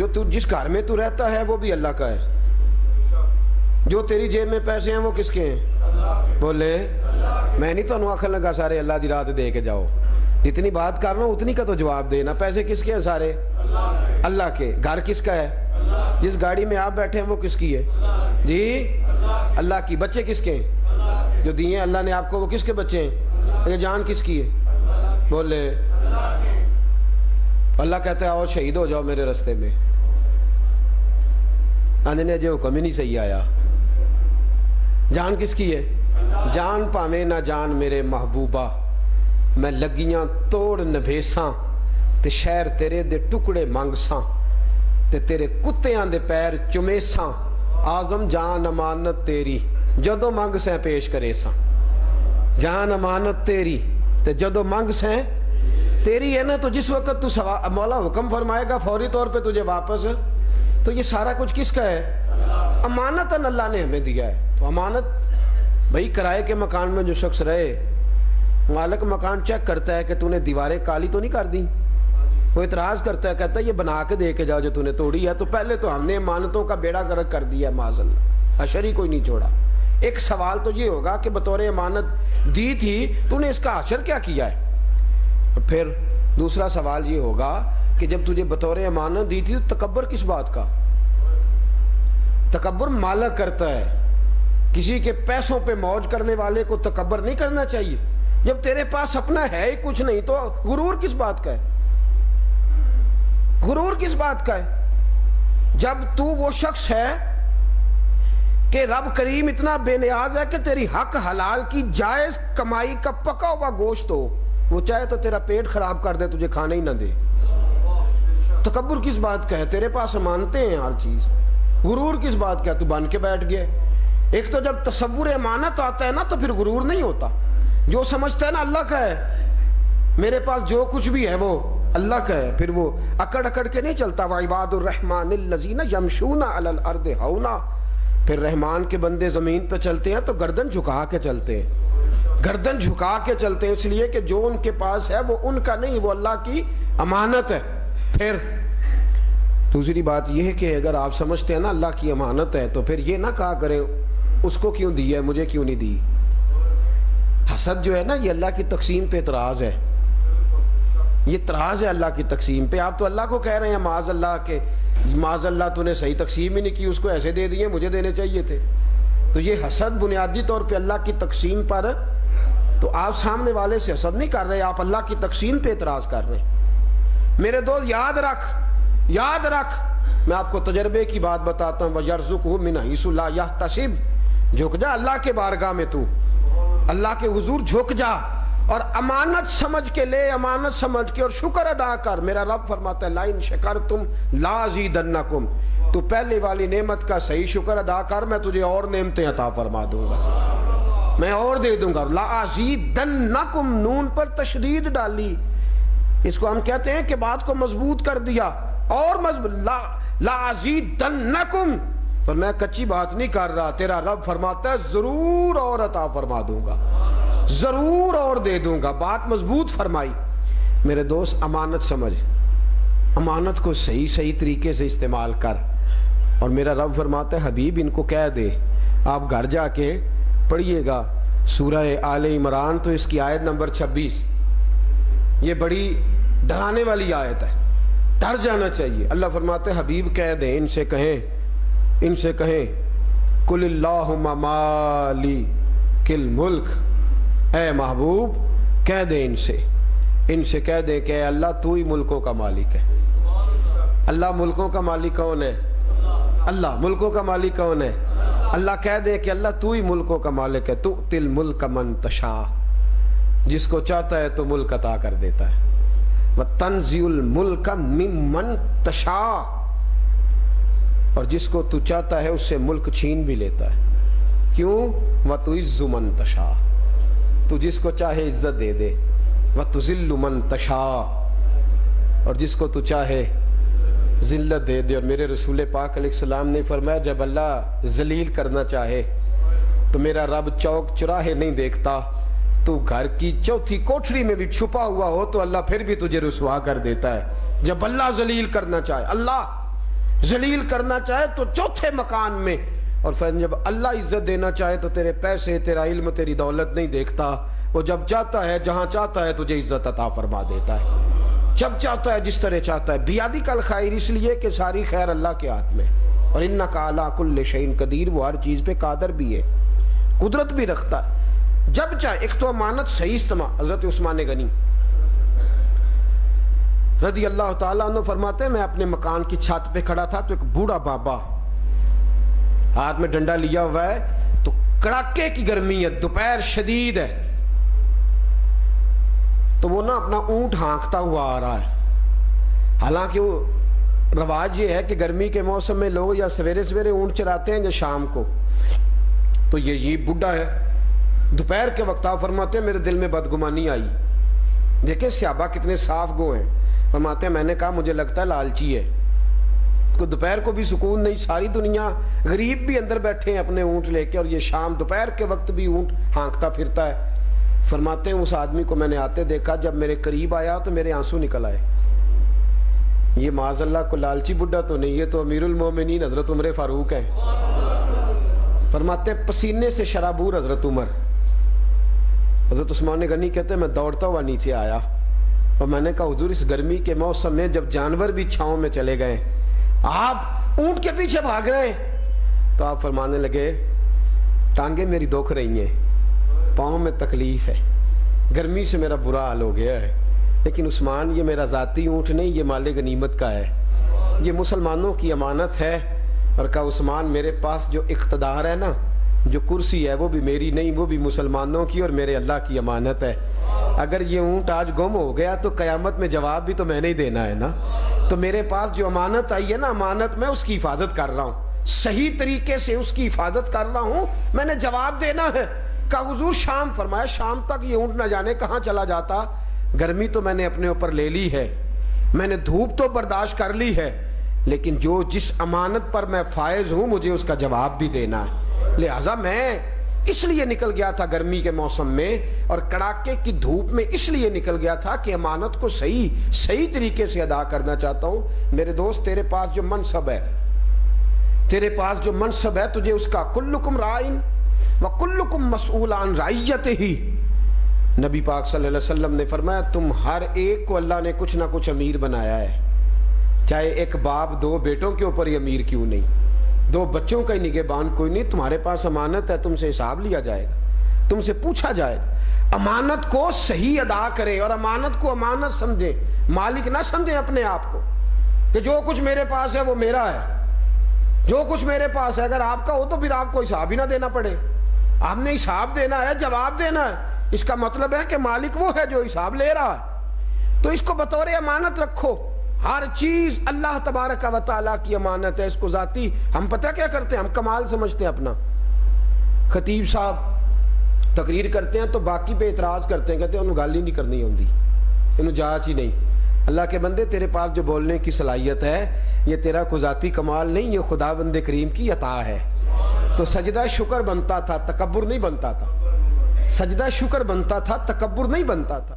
جو تو جس گھر میں تو رہتا ہے وہ بھی اللہ کا ہے. جو تیری جیب میں پیسے ہیں وہ کس کے ہیں؟ بولے میں نہیں تو آخر لگا سارے اللہ دی رات دے کے جاؤ. جتنی بات کر رہا ہوں اتنی کا تو جواب دینا. پیسے کس کے ہیں سارے؟ اللہ کے. گھر کس کا ہے؟ جس گاڑی میں آپ بیٹھے ہیں وہ کس کی ہے؟ جی اللہ کی. بچے کس کے ہیں؟ جو دیے اللہ نے آپ کو وہ کس کے بچے ہیں؟ یہ جان کس کی ہے؟ بولے اللہ کہتا ہے آؤ شہید ہو جاؤ میرے رستے میں. آنے نے جو حکم ہی نہیں صحیح آیا. جان کس کی ہے؟ جان پاویں نہ جان میرے محبوبہ، میں لگیاں توڑ نبھیساں تے شہر تیرے دے ٹکڑے منگساں تے تیرے کتیاں دے پیر چمیساں. آزم جان امانت تیری جدو منگ سیں پیش کرے ساں. جان امانت تیری تے جدو منگ سیں تیری ہے نا. تو جس وقت تو مولا حکم فرمائے گا فوری طور پہ تجھے واپس، تو یہ سارا کچھ کس کا ہے؟ امانت اللہ نے ہمیں دیا ہے. تو امانت بھائی کرائے کے مکان میں جو شخص رہے، مالک مکان چیک کرتا ہے کہ تو نے دیواریں کالی تو نہیں کر دی. وہ اعتراض کرتا ہے، کہتا ہے یہ بنا کے دے کے جاؤ جو تو نے توڑی ہے. تو پہلے تو ہم نے امانتوں کا بیڑا گرک کر دیا معاذ اللہ، حشر ہی کوئی نہیں چھوڑا. ایک سوال تو یہ ہوگا کہ بطور امانت دی تھی تو نے اس کا حشر کیا کیا ہے. اور پھر دوسرا سوال یہ ہوگا کہ جب تجھے بطور امانت دی تھی تو تکبر کس بات کا؟ تکبر مالک کرتا ہے. کسی کے پیسوں پہ موج کرنے والے کو تکبر نہیں کرنا چاہیے. جب تیرے پاس اپنا ہے ہی کچھ نہیں تو غرور کس بات کا ہے؟ غرور کس بات کا ہے؟ جب تو وہ شخص ہے کہ رب کریم اتنا بے نیاز ہے کہ تیری حق حلال کی جائز کمائی کا پکا ہوا گوشت ہو، وہ چاہے تو تیرا پیٹ خراب کر دے، تجھے کھانے ہی نہ دے. تکبر کس بات کا ہے؟ تیرے پاس مانتے ہیں ہر چیز. غرور کس بات کا ہے؟ تو بن کے بیٹھ گئے. ایک تو جب تصور امانت آتا ہے نا تو پھر غرور نہیں ہوتا. جو سمجھتا ہے نا اللہ کا ہے، میرے پاس جو کچھ بھی ہے وہ اللہ کا ہے، پھر وہ اکڑ اکڑ کے نہیں چلتا. وعباد الرحمن الذین یمشون علی الارض ہونا. پھر رحمان کے بندے زمین پہ چلتے ہیں تو گردن جھکا کے چلتے ہیں. گردن جھکا کے چلتے ہیں اس لیے کہ جو ان کے پاس ہے وہ ان کا نہیں، وہ اللہ کی امانت ہے. پھر دوسری بات یہ ہے کہ اگر آپ سمجھتے ہیں نا اللہ کی امانت ہے تو پھر یہ نہ کہا کریں اس کو کیوں دی ہے مجھے کیوں نہیں دی. حسد جو ہے نا یہ اللہ کی تقسیم پہ اعتراض ہے. یہ اعتراض ہے اللہ کی تقسیم پہ. آپ تو اللہ کو کہہ رہے ہیں معاذ اللہ کہ معاذ اللہ تو نے صحیح تقسیم ہی نہیں کی، اس کو ایسے دے دیے مجھے دینے چاہیے تھے. تو یہ حسد بنیادی طور پہ اللہ کی تقسیم پر، تو آپ سامنے والے سے حسد نہیں کر رہے، آپ اللہ کی تقسیم پہ اعتراض کر رہے ہیں. میرے دوست یاد رکھ میں آپ کو تجربے کی بات بتاتا ہوں. وَيَرْزُقْهُ مِنْ حَيْثُ لَا يَحْتَسِبُ. جھک جا اللہ کے بارگاہ میں، تو اللہ کے حضور جھک جا اور امانت سمجھ کے لے، امانت سمجھ کے اور شکر ادا کر. میرا رب فرماتا ہے لَإِن شَكَرْتُمْ لَأَزِيدَنَّكُمْ. تو پہلے والی نعمت کا صحیح شکر ادا کر، میں تجھے اور نعمتیں عطا فرما دوں گا، میں اور دے دوں گا. لَأَزِيدَنَّكُمْ نون پر تشدید ڈالی، اس کو ہم کہتے ہیں کہ بات کو مضبوط کر دیا اور لَأَزِيدَنَّكُمْ. پر میں کچی بات نہیں کر رہا. تیرا رب فرماتا ہے ضرور اور عطا فرما دوں گا، ضرور اور دے دوں گا. بات مضبوط فرمائی. میرے دوست امانت سمجھ، امانت کو صحیح طریقے سے استعمال کر. اور میرا رب فرماتا ہے حبیب ان کو کہہ دے. آپ گھر جا کے پڑھیے گا سورہ آل عمران، تو اس کی آیت نمبر 26، یہ بڑی ڈرانے والی آیت ہے، ڈر جانا چاہیے. اللہ فرماتا ہے حبیب کہہ دیں، ان سے کہیں قل اللہم مالک الملک. اے محبوب کہہ دیں ان سے کہہ دیں کہ اے اللہ تو ہی ملکوں کا مالک ہے. اللہ ملکوں کا مالک کون ہے؟ اللہ ملکوں کا مالک کون ہے؟ اللہ کہہ دے کہ اللہ تو ہی ملکوں کا مالک ہے. تؤتی الملک من تشاء. جس کو چاہتا ہے تو ملک عطا کر دیتا ہے. وَتَنزِعُ الْمُلْكَ مِمَّن تَشَاءُ. اور جس کو تو چاہتا ہے اس سے ملک چھین بھی لیتا ہے. کیوں؟ وَتُعِزُّ مَن تَشَاءُ. تو جس کو چاہے عزت دے دے. وَتُذِلُّ مَن تَشَاءُ. اور جس کو تو چاہے ذلت دے دے. اور میرے رسول پاک علیہ السلام نے فرمایا جب اللہ ذلیل کرنا چاہے تو میرا رب چوک چراہے نہیں دیکھتا. تو گھر کی چوتھی کوٹھری میں بھی چھپا ہوا ہو تو اللہ پھر بھی تجھے رسوا کر دیتا ہے. جب اللہ ذلیل کرنا چاہے، اللہ ذلیل کرنا چاہے تو چوتھے مکان میں، اور پھر جب اللہ عزت دینا چاہے تو تیرے پیسے، تیرا علم، تیری دولت نہیں دیکھتا، وہ جب چاہتا ہے جہاں چاہتا ہے تجھے عزت عطا فرما دیتا ہے، جب چاہتا ہے جس طرح چاہتا ہے۔ بیادی کل خیر، اس لیے کہ ساری خیر اللہ کے ہاتھ میں، اور انک علی کل شیء قدیر، وہ ہر چیز پہ قادر بھی ہے، قدرت بھی رکھتا ہے۔ جب چاہے، ایک تو امانت صحیح استعمال۔ حضرت عثمان غنی رضی اللہ تعالیٰ عنہ فرماتے ہیں میں اپنے مکان کی چھت پہ کھڑا تھا تو ایک بوڑھا بابا ہاتھ میں ڈنڈا لیا ہوا ہے، تو کڑاکے کی گرمی ہے، دوپہر شدید ہے، تو وہ نا اپنا اونٹ ہانکتا ہوا آ رہا ہے۔ حالانکہ وہ رواج یہ ہے کہ گرمی کے موسم میں لوگ یا سویرے سویرے اونٹ چراتے ہیں یا شام کو، تو یہ بڈھا ہے دوپہر کے وقت۔ آپ فرماتے ہیں میرے دل میں بدگمانی آئی، دیکھیں صحابہ کتنے صاف گو ہیں، فرماتے ہیں میں نے کہا مجھے لگتا ہے لالچی ہے، اس کو دوپہر کو بھی سکون نہیں، ساری دنیا غریب بھی اندر بیٹھے ہیں اپنے اونٹ لے کے، اور یہ شام دوپہر کے وقت بھی اونٹ ہانکتا پھرتا ہے۔ فرماتے ہیں اس آدمی کو میں نے آتے دیکھا، جب میرے قریب آیا تو میرے آنسو نکل آئے۔ یہ معاذ اللہ کو لالچی بڈھا تو نہیں، یہ تو امیر المومنین حضرت عمر فاروق ہیں۔ فرماتے ہیں پسینے سے شرابور حضرت عمر۔ حضرت عثمان غنی کہتے ہیں میں دوڑتا ہوا نیچے آیا اور میں نے کہا حضور اس گرمی کے موسم میں جب جانور بھی چھاؤں میں چلے گئے، آپ اونٹ کے پیچھے بھاگ رہے ہیں، تو آپ فرمانے لگے ٹانگیں میری دکھ رہی ہیں، پاؤں میں تکلیف ہے، گرمی سے میرا برا حال ہو گیا ہے، لیکن عثمان یہ میرا ذاتی اونٹ نہیں، یہ مال غنیمت کا ہے، یہ مسلمانوں کی امانت ہے۔ اور کہا عثمان میرے پاس جو اقتدار ہے نا، جو کرسی ہے، وہ بھی میری نہیں، وہ بھی مسلمانوں کی اور میرے اللہ کی امانت ہے۔ اگر یہ اونٹ آج گم ہو گیا تو قیامت میں جواب بھی تو میں نے ہی دینا ہے نا، تو میرے پاس جو امانت آئی ہے نا، امانت میں اس کی حفاظت کر رہا ہوں، صحیح طریقے سے اس کی حفاظت کر رہا ہوں، میں نے جواب دینا ہے۔ کہا حضور شام، فرمایا شام تک یہ اونٹ نہ جانے کہاں چلا جاتا، گرمی تو میں نے اپنے اوپر لے لی ہے، میں نے دھوپ تو برداشت کر لی ہے، لیکن جو جس امانت پر میں فائز ہوں مجھے اس کا جواب بھی دینا ہے، لہٰذا میں اس لیے نکل گیا تھا گرمی کے موسم میں اور کڑاکے کی دھوپ میں، اس لیے نکل گیا تھا کہ امانت کو صحیح طریقے سے ادا کرنا چاہتا ہوں۔ میرے دوست تیرے پاس جو منصب ہے، تیرے پاس جو منصب ہے، تجھے اس کا کلکم رائن وکلکم مسئول عن رعیتہ، نبی پاک صلی اللہ علیہ وسلم نے فرمایا تم ہر ایک کو اللہ نے کچھ نہ کچھ امیر بنایا ہے، چاہے ایک باپ دو بیٹوں کے اوپر ہی امیر کیوں نہیں، دو بچوں کا ہی نگہبان کوئی نہیں، تمہارے پاس امانت ہے، تم سے حساب لیا جائے گا، تم سے پوچھا جائے گا۔ امانت کو صحیح ادا کریں اور امانت کو امانت سمجھیں، مالک نہ سمجھیں اپنے آپ کو کہ جو کچھ میرے پاس ہے وہ میرا ہے، جو کچھ میرے پاس ہے اگر آپ کا ہو تو پھر آپ کو حساب ہی نہ دینا پڑے، آپ نے حساب دینا ہے، جواب دینا ہے، اس کا مطلب ہے کہ مالک وہ ہے جو حساب لے رہا ہے، تو اس کو بطور امانت رکھو۔ ہر چیز اللہ تبارک و تعالیٰ کی امانت ہے، اس کو ذاتی ہم پتہ کیا کرتے ہیں، ہم کمال سمجھتے ہیں اپنا۔ خطیب صاحب تقریر کرتے ہیں تو باقی پہ اعتراض کرتے ہیں، کہتے ہیں انہوں گال ہی نہیں کرنی ہوندی، انہوں جانچ ہی نہیں۔ اللہ کے بندے تیرے پاس جو بولنے کی صلاحیت ہے یہ تیرا کوئی ذاتی کمال نہیں، یہ خدا بند کریم کی عطا ہے۔ تو سجدہ شکر بنتا تھا، تکبر نہیں بنتا تھا، سجدہ شکر بنتا تھا، تکبر نہیں بنتا تھا۔